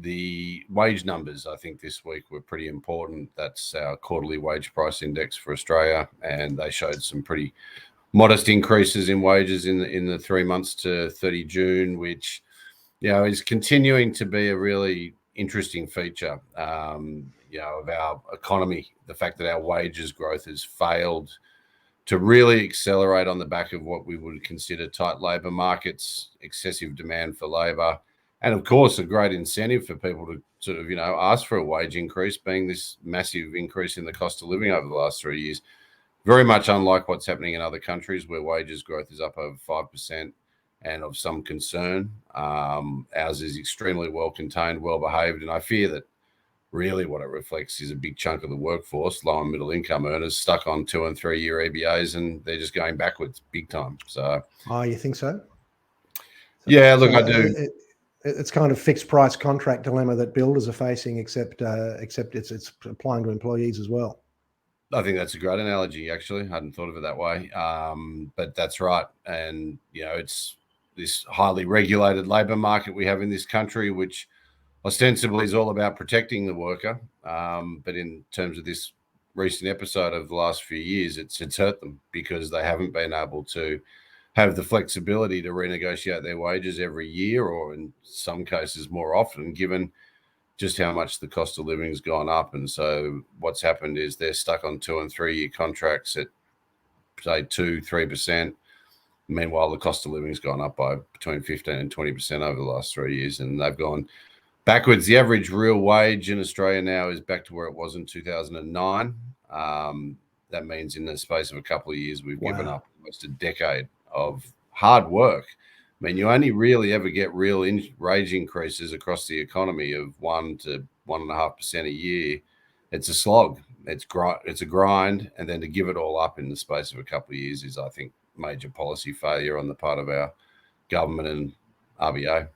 the wage numbers, I think, this week were pretty important. That's our quarterly wage price index for Australia, and they showed some pretty modest increases in wages in the 3 months to 30 June, which, is continuing to be a really interesting feature, of our economy. The fact that our wages growth has failed to really accelerate on the back of what we would consider tight labour markets, excessive demand for labour, and of course a great incentive for people to sort of, ask for a wage increase, being this massive increase in the cost of living over the last 3 years. Very much unlike what's happening in other countries where wages growth is up over 5% and of some concern. Ours is extremely well contained, well behaved, and I fear that really what it reflects is a big chunk of the workforce, low and middle income earners, stuck on 2 and 3 year EBAs, and they're just going backwards big time. So, you think so? Yeah, look, I do. It's kind of fixed price contract dilemma that builders are facing, except it's applying to employees as well. I think that's a great analogy, actually. I hadn't thought of it that way. But that's right. And, it's this highly regulated labour market we have in this country, which ostensibly is all about protecting the worker. But in terms of this recent episode of the last few years, it's hurt them because they haven't been able to have the flexibility to renegotiate their wages every year, or in some cases more often, given just how much the cost of living has gone up. And so what's happened is they're stuck on 2 and 3 year contracts at, say, 2-3%. Meanwhile, the cost of living has gone up by between 15 and 20% over the last 3 years, and they've gone backwards. The average real wage in Australia now is back to where it was in 2009. That means in the space of a couple of years, we've given up almost a decade of hard work. I mean, you only really ever get real wage increases across the economy of 1 to 1.5% a year. It's a slog. It's a grind, and then to give it all up in the space of a couple of years is, I think, major policy failure on the part of our government and RBA.